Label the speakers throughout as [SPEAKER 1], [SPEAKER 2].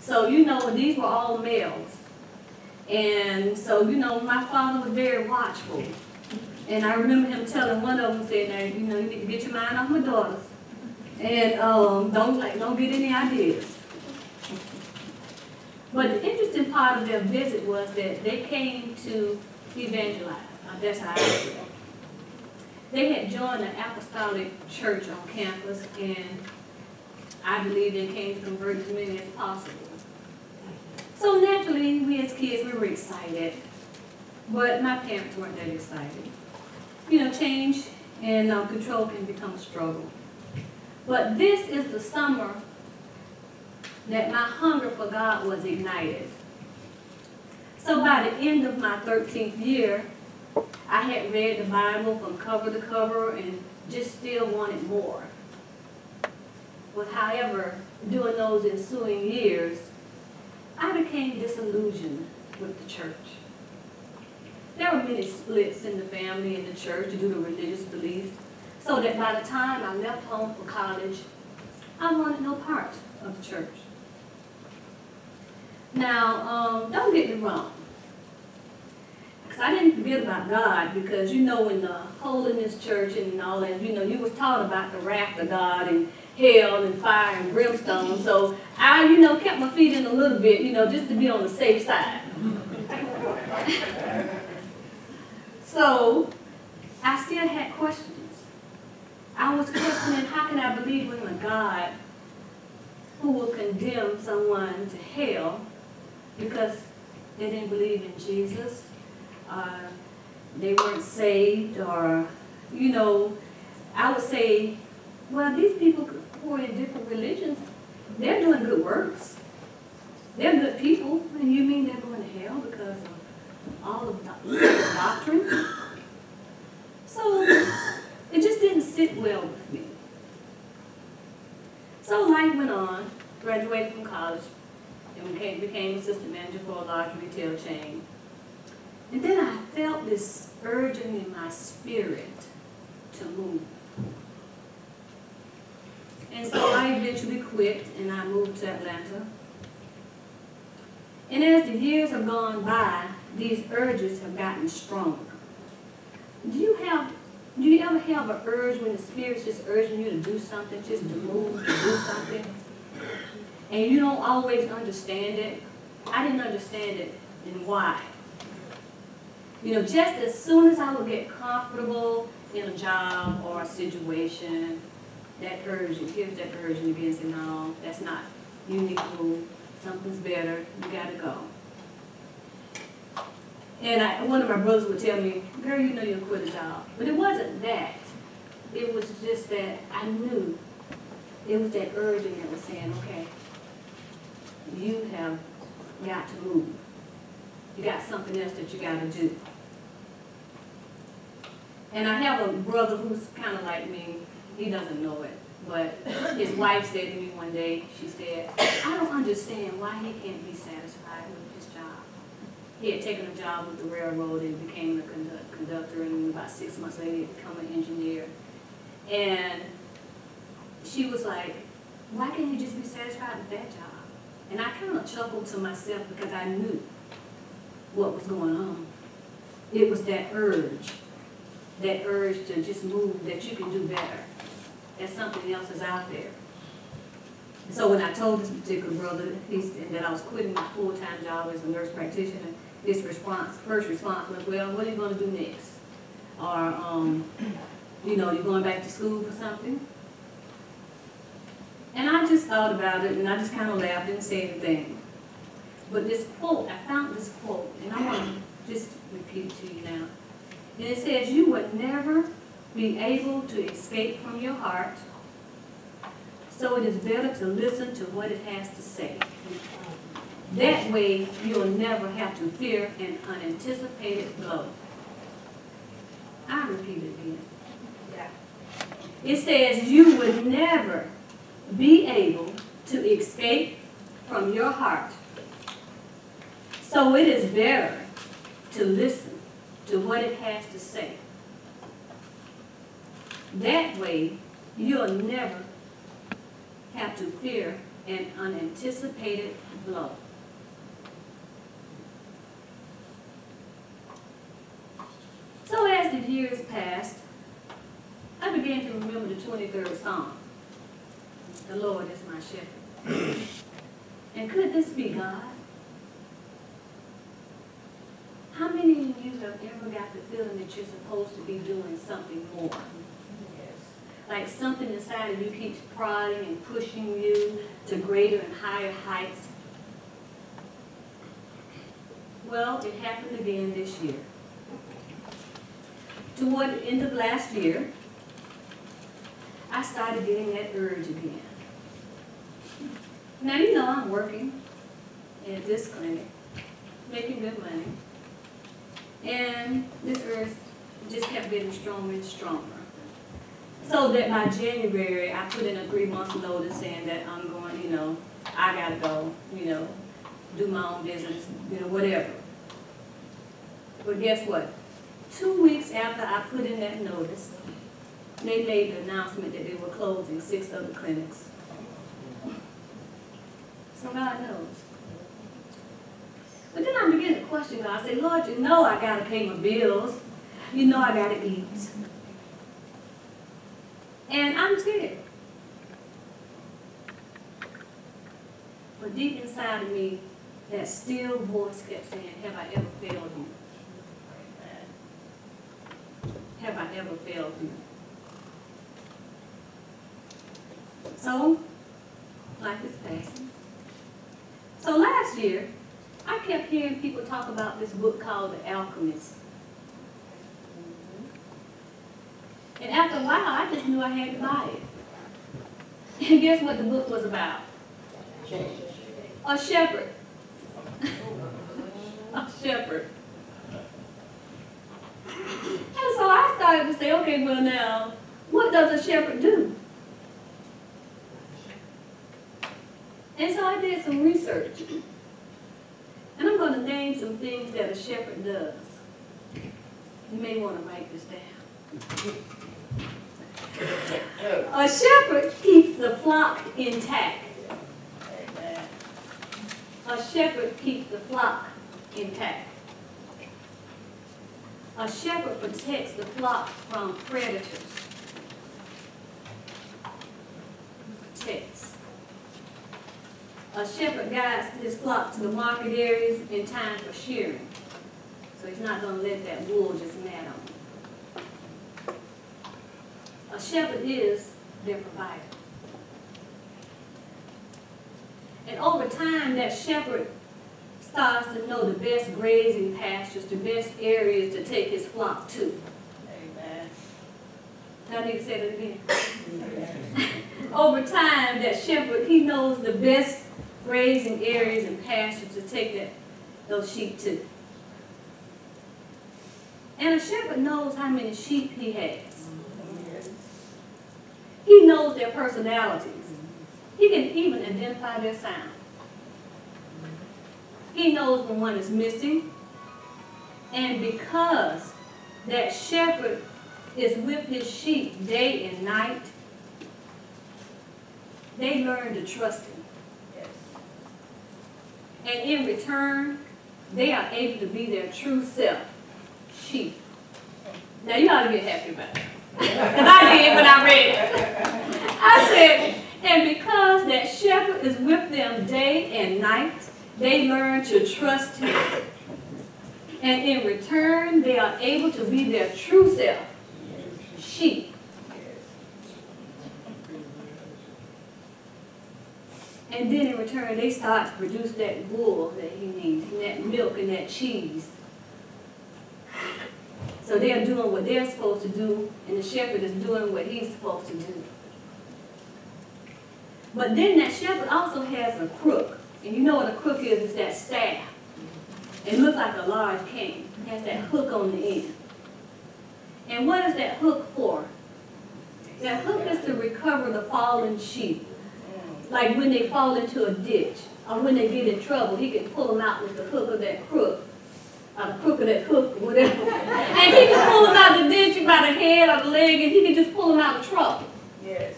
[SPEAKER 1] So, these were all males. And so, my father was very watchful. And I remember him telling one of them, saying, "Now, you need to get your mind off my daughters. And don't get any ideas." But the interesting part of their visit was that they came to evangelize. That's how I feel. They had joined an apostolic church on campus, and I believe they came to convert as many as possible. So naturally, we as kids, we were excited, but my parents weren't that excited. Change and control can become a struggle. But this is the summer that my hunger for God was ignited. So by the end of my 13th year, I had read the Bible from cover to cover and just still wanted more. But however, during those ensuing years, I became disillusioned with the church. There were many splits in the family and the church due to religious beliefs, so that by the time I left home for college, I wanted no part of the church. Now, don't get me wrong, because I didn't forget about God, because in the holiness church and all that, you was taught about the wrath of God and hell and fire and brimstone, so I, kept my feet in a little bit, just to be on the safe side. So, I still had questions. I was questioning, how can I believe in a God who will condemn someone to hell because they didn't believe in Jesus, they weren't saved, or, I would say, well, these people who are in different religions, they're doing good works. They're good people, and you mean they're going to hell because of all of the doctrine? So, it just didn't sit well with me. So life went on, graduated from college, and became assistant manager for a large retail chain. And then I felt this urging in my spirit to move. And so I eventually quit, and I moved to Atlanta. And as the years have gone by, these urges have gotten stronger. Do you ever have an urge when the Spirit's just urging you to do something, just to move, to do something, and you don't always understand it? I didn't understand it, and why. Just as soon as I would get comfortable in a job or a situation, that urge, here's that urge, and you begin to say, no, that's not, you need to move, something's better, you gotta go. And one of my brothers would tell me, girl, you'll quit a job. But it wasn't that. It was just that I knew it was that urging that was saying, okay, you have got to move. You got something else that you got to do. And I have a brother who's kind of like me. He doesn't know it. But his wife said to me one day, she said, I don't understand why he can't be satisfied with his job. He had taken a job with the railroad and became a conductor, and about 6 months later he became an engineer. And she was like, why can't you just be satisfied with that job? And I kind of chuckled to myself because I knew what was going on. It was that urge to just move, that you can do better, that something else is out there. And so when I told this particular brother that I was quitting my full-time job as a nurse practitioner, his first response was, well, what are you going to do next? Or, you're going back to school for something? And I just thought about it, and I just kind of laughed, didn't say anything. But this quote, I found this quote, and I want to just repeat it to you now. And it says, you would never be able to escape from your heart, so it is better to listen to what it has to say. That way, you'll never have to fear an unanticipated blow. I repeat it again. Yeah. It says, you would never be able to escape from your heart. So it is better to listen to what it has to say. That way, you'll never have to fear an unanticipated blow. So as the years passed, I began to remember the 23rd Psalm. The Lord is my shepherd. And could this be God? How many of you have ever got the feeling that you're supposed to be doing something more? Like something inside of you keeps prodding and pushing you to greater and higher heights? Well, it happened again this year. Toward the end of last year, I started getting that urge again. Now, you know I'm working at this clinic, making good money, and this urge just kept getting stronger and stronger. So that by January, I put in a 3-month notice saying that I'm going, I gotta go, do my own business, whatever. But guess what? 2 weeks after I put in that notice, they made the announcement that they were closing 6 other clinics. So God knows. But then I began to question God. I said, Lord, you know I gotta pay my bills. You know I gotta eat. And I'm scared. But deep inside of me, that still voice kept saying, have I ever failed you? Have I ever failed you? So, life is passing. So last year, I kept hearing people talk about this book called The Alchemist. And after a while, I just knew I had to buy it. And guess what the book was about? A shepherd. A shepherd. And so I started to say, okay, well now, what does a shepherd do? And so I did some research. And I'm going to name some things that a shepherd does. You may want to write this down. A shepherd keeps the flock intact. A shepherd keeps the flock intact. A shepherd protects the flock from predators. Protects. A shepherd guides his flock to the market areas in time for shearing. So he's not going to let that wool just mat on him. A shepherd is their provider. And over time, that shepherd starts to know the best grazing pastures, the best areas to take his flock to. Amen. I need to say that again. Over time, that shepherd, he knows the best grazing areas and pastures to take those sheep to. And a shepherd knows how many sheep he has. He knows their personalities. He can even identify their sound. He knows when one is missing. And because that shepherd is with his sheep day and night, they learn to trust him. And in return, they are able to be their true self, sheep. Now you ought to get happy about it. Because I did when I read it. I said, and because that shepherd is with them day and night, they learn to trust him. And in return, they are able to be their true self, sheep. And then in return, they start to produce that wool that he needs, and that milk and that cheese. So they're doing what they're supposed to do, and the shepherd is doing what he's supposed to do. But then that shepherd also has a crook. And you know what a crook is? It's that staff. It looks like a large cane. It has that hook on the end. And what is that hook for? That hook is to recover the fallen sheep. Like when they fall into a ditch, or when they get in trouble, he can pull them out with the hook of that crook, or the crook of that hook, or whatever. And he can pull them out of the ditch by the head or the leg, and he can just pull them out of trouble. Yes.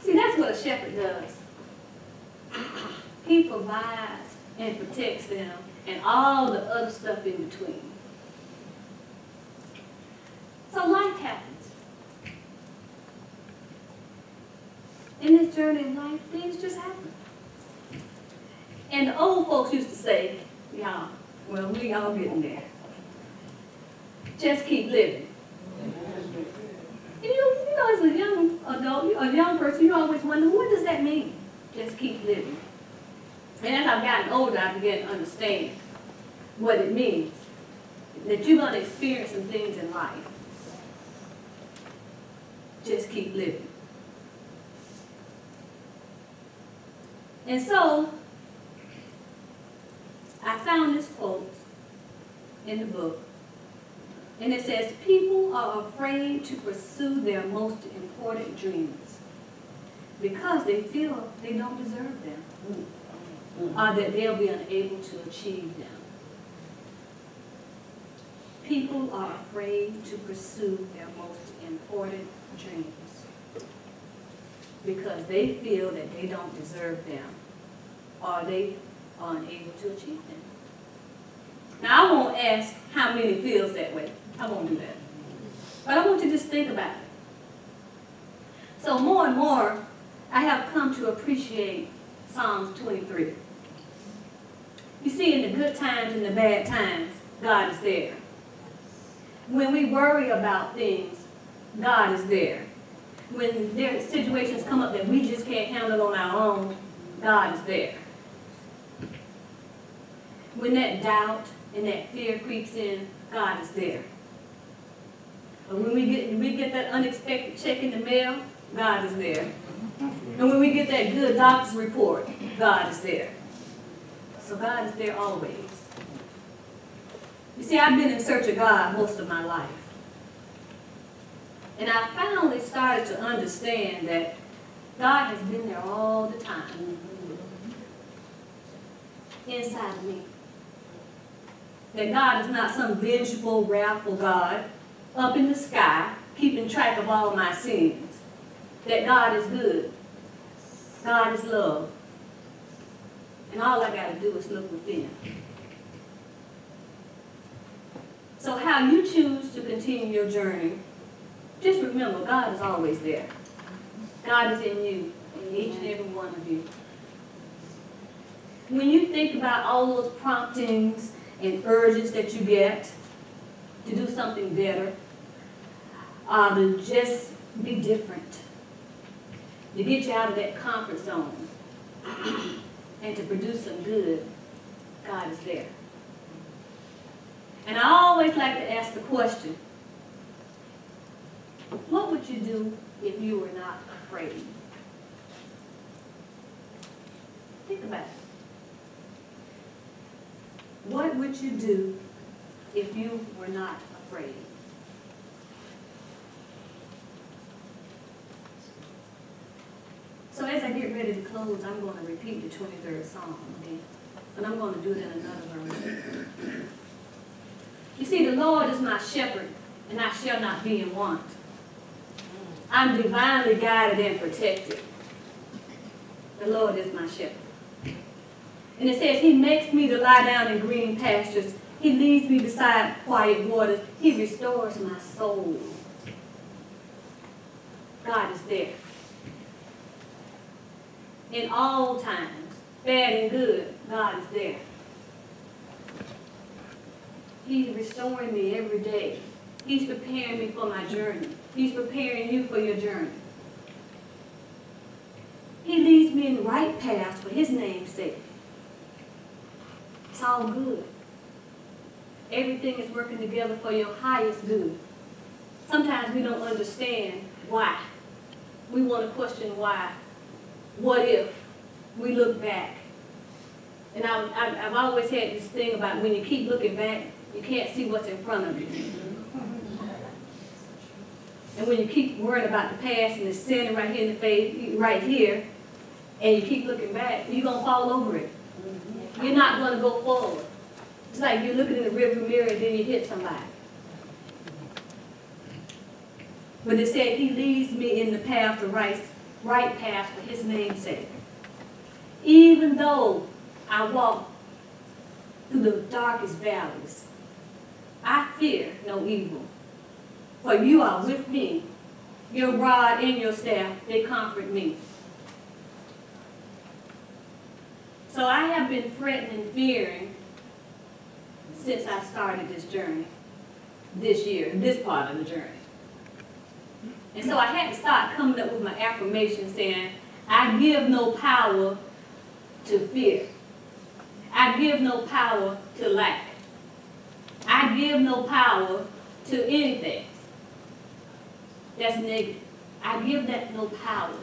[SPEAKER 1] See, that's what a shepherd does. He provides and protects them and all the other stuff in between. So life happens. In this journey in life, things just happen. And the old folks used to say, yeah, well, we all getting there. Just keep living. And you know, as a young adult, a young person, you always wonder, what does that mean? Just keep living. And as I've gotten older, I began to understand what it means. That you're going to experience some things in life. Just keep living. And so, I found this quote in the book. And it says, people are afraid to pursue their most important dreams because they feel they don't deserve them or that they'll be unable to achieve them. People are afraid to pursue their most important dreams because they feel that they don't deserve them or they are unable to achieve them. Now, I won't ask how many feels that way. I won't do that. But I want you to just think about it. So more and more, I have come to appreciate Psalms 23. You see, in the good times and the bad times, God is there. When we worry about things, God is there. When there are situations come up that we just can't handle on our own, God is there. When that doubt and that fear creeps in, God is there. But when we get that unexpected check in the mail, God is there. And when we get that good doctor's report, God is there. So God is there always. You see, I've been in search of God most of my life. And I finally started to understand that God has been there all the time. Inside of me. That God is not some vengeful, wrathful God up in the sky, keeping track of all my sins. That God is good. God is love. And all I got to do is look within. So how you choose to continue your journey, just remember, God is always there. God is in you, in each and every one of you. When you think about all those promptings and urges that you get to do something better, to just be different, to get you out of that comfort zone, and to produce some good, God is there. And I always like to ask the question, what would you do if you were not afraid? Think about it. What would you do if you were not afraid? So as I get ready to close, I'm going to repeat the 23rd Psalm again. And I'm going to do it in another version. You see, the Lord is my shepherd, and I shall not be in want. I'm divinely guided and protected. The Lord is my shepherd. And it says, He makes me to lie down in green pastures. He leads me beside quiet waters. He restores my soul. God is there. In all times, bad and good, God is there. He's restoring me every day. He's preparing me for my journey. He's preparing you for your journey. He leads me in the right paths for His name's sake. It's all good. Everything is working together for your highest good. Sometimes we don't understand why. We want to question why. What if we look back? And I've always had this thing about when you keep looking back, you can't see what's in front of you. And when you keep worrying about the past and it's standing right here in the face, right here, and you keep looking back, you're going to fall over it. You're not going to go forward. It's like you're looking in the rearview mirror and then you hit somebody. But it said, He leads me in the path, the right path for His name's sake. Even even though I walk through the darkest valleys, I fear no evil. For you are with me. Your rod and your staff, they comfort me. So I have been fretting and fearing since I started this journey, this year, this part of the journey. And so I had to start coming up with my affirmation saying, I give no power to fear. I give no power to lack. I give no power to anything that's negative. I give that no power.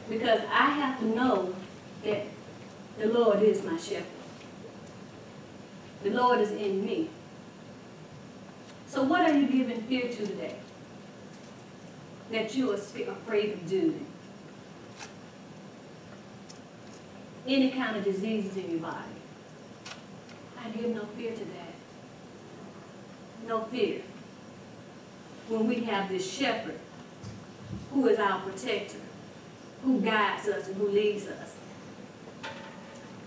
[SPEAKER 1] Because I have to know that the Lord is my shepherd. The Lord is in me. So what are you giving fear to today? That you are afraid of doing? Any kind of diseases in your body. I give no fear to that. No fear. When we have this shepherd who is our protector, who guides us and who leads us.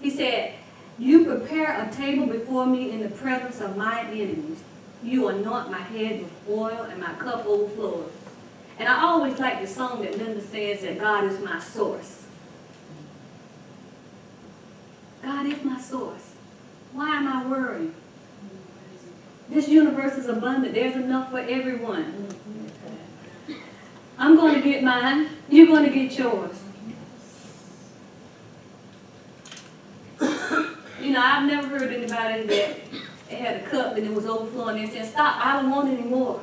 [SPEAKER 1] He said, you prepare a table before me in the presence of my enemies. You anoint my head with oil and my cup overflows. And I always like the song that Linda says that God is my source. God is my source. Why am I worrying? This universe is abundant. There's enough for everyone. I'm going to get mine. You're going to get yours. You know, I've never heard anybody that had a cup and it was overflowing and said, stop, I don't want any more.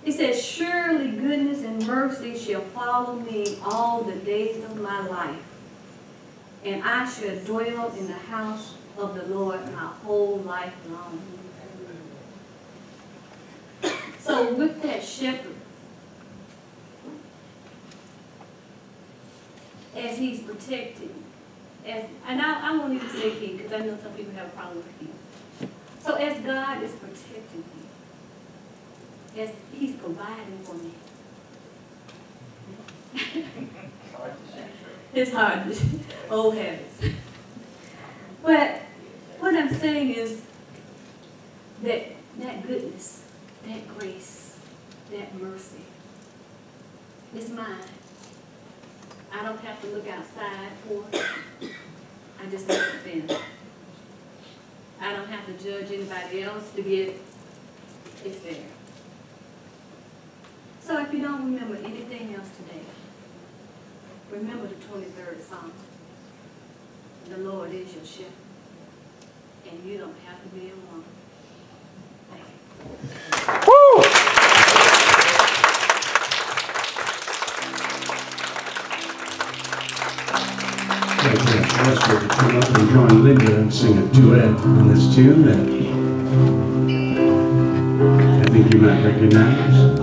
[SPEAKER 1] He says, surely goodness and mercy shall follow me all the days of my life, and I shall dwell in the house of the Lord my whole life long. So with that shepherd, as he's protecting, and I won't even say he, because I know some people have a problem with he. So as God is protecting me, as he's providing for me. It's hard, old habits. But what I'm saying is that goodness, that grace, that mercy is mine. I don't have to look outside for it. I just have to finish. I don't have to judge anybody else to get it. It's there. So if you don't remember anything else today, remember the 23rd Psalm. The Lord is your shepherd, and you don't have to be alone. Thank you. Woo!
[SPEAKER 2] I'd like to ask you to come up and join Linda and sing a duet on this tune that I think you might recognize.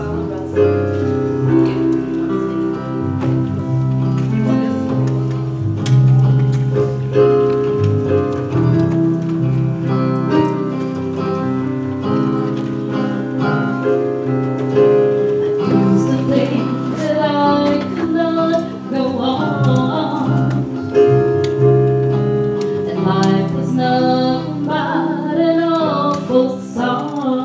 [SPEAKER 3] But an awful song.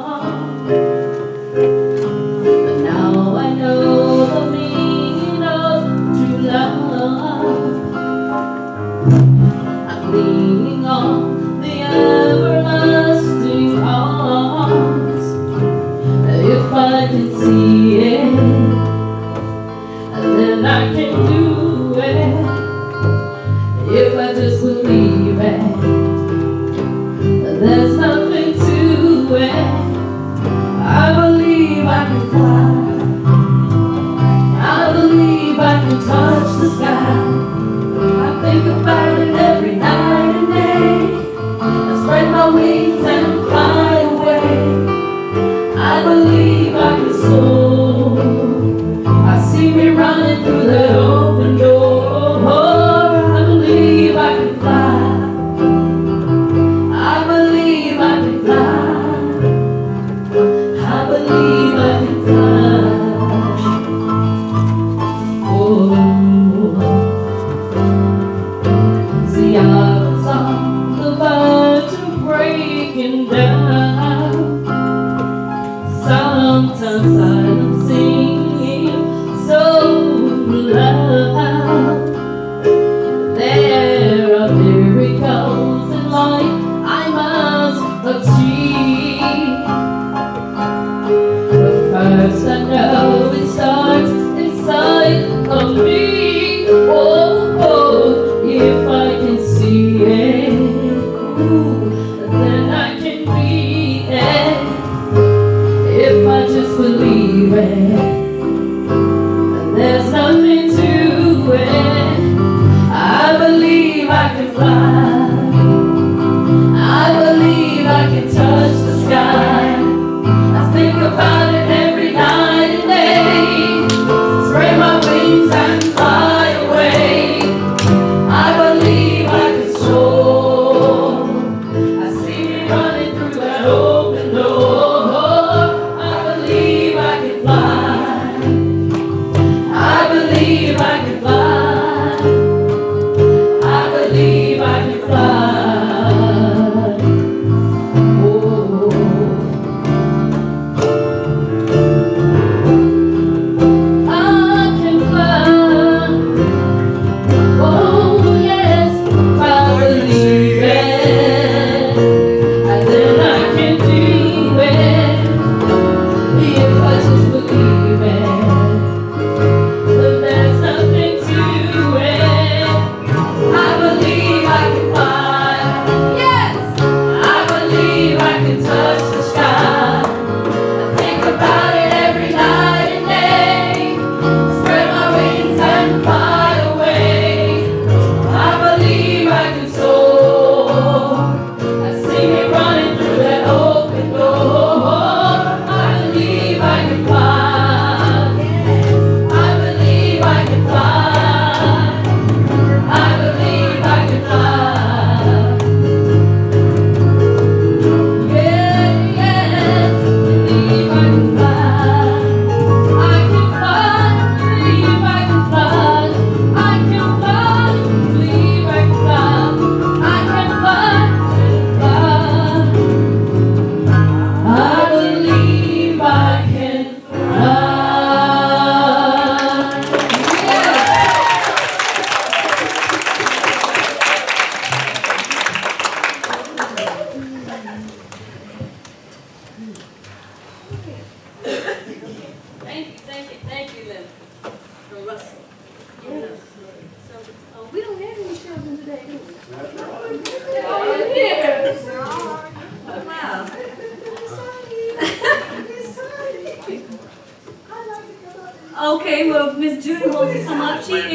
[SPEAKER 1] Okay, well, Miss Judy wants to come up. She is.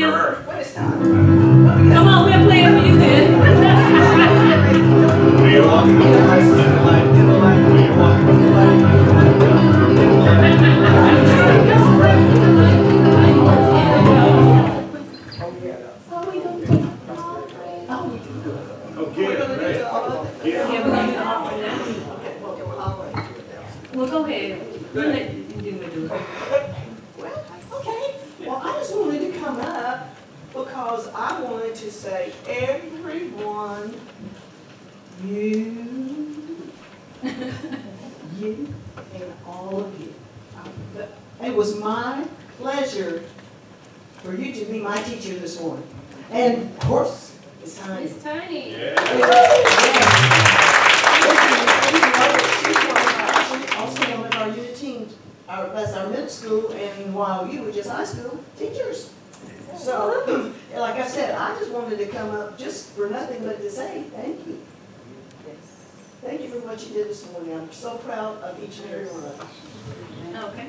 [SPEAKER 3] When it's time.
[SPEAKER 1] Come on, we're playing for you then.
[SPEAKER 3] When you're walking in the light, in the light, in the light, when you're walking in the light,
[SPEAKER 1] Well, go ahead. We'll let you do it.
[SPEAKER 4] Well, okay. Well, I just wanted to come up because I wanted to say, everyone, you, and all of you. It was my pleasure for you to be my teacher this morning. And of course, it's Tiny.
[SPEAKER 1] It's Tiny.
[SPEAKER 4] She's also one of our unit teams, that's our middle school, and while you were just high school teachers. So, like I said, I just wanted to come up just for nothing but to say thank you. Thank you for what you did this morning. I'm so proud of each and every one of you.
[SPEAKER 1] Okay.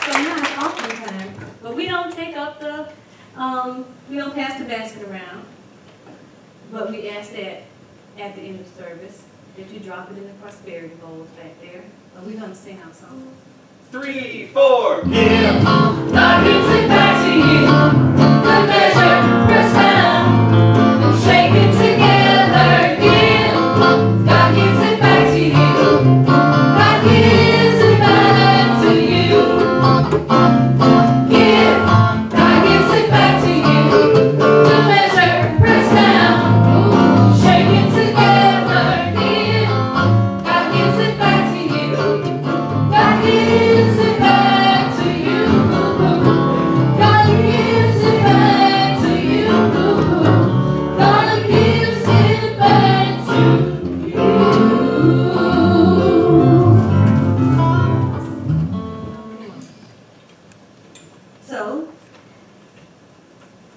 [SPEAKER 1] So now it's offering time, but we don't take up the, we don't pass the basket around, but we ask that at the end of service that you drop it in the prosperity bowls back there. But we're gonna sing our song.
[SPEAKER 3] 3, 4, give.
[SPEAKER 5] God gives it back to you. Good measure, press down, and shake it together. Give. God gives it back to you. God gives it back to you. Give. God gives it back to you. Good measure, press down, shake it together. Give. God gives it back to you. God gives it back to you. God gives it back to you. God gives it back to you.
[SPEAKER 1] So,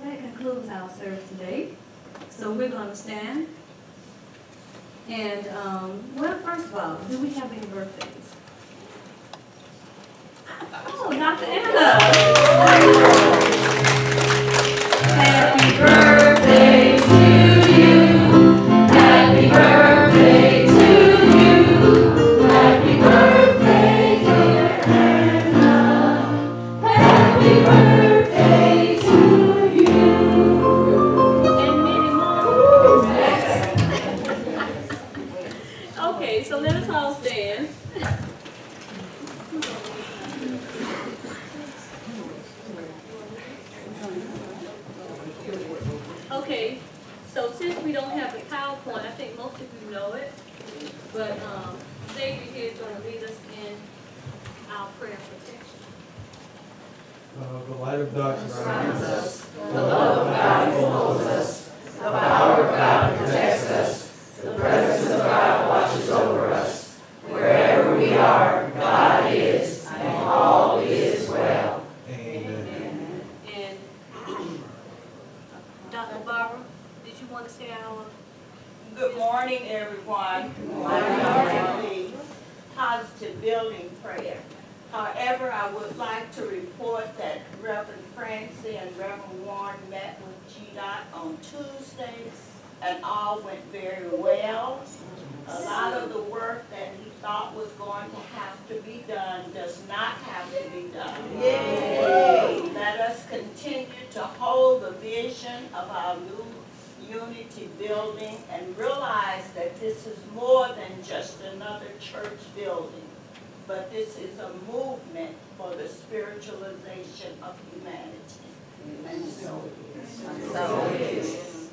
[SPEAKER 1] that concludes our service today. So we're gonna stand. And, well, first of all, do we have any birthdays? Oh, Dr. Anna. Happy birthday to you. Happy birthday to you. Happy birthday, dear Anna. Happy birthday to you. And many more. Okay, so let us all stand. Okay, so since we don't have the PowerPoint, I think most of you know it, but Xavier here is going to lead us in our prayer protection.
[SPEAKER 6] The light of God surrounds us.
[SPEAKER 5] The love of God upholds us. The power of God protects us. The presence of God watches over us. Wherever we are, God is, and all is well.
[SPEAKER 6] Amen.
[SPEAKER 1] And Dr. Barbara, did you want to say our
[SPEAKER 7] Good morning, everyone. Positive building prayer. However, I would like to report that Reverend Francie and Reverend Warren met with GDOT on Tuesday, and all went very well. A lot of the work that he thought was going to have to be done does not have to be done. Yay! Let us continue to hold the vision of our new Unity building and realize that this is more than just another church building, but this is a movement for the spiritualization of humanity. And so it is.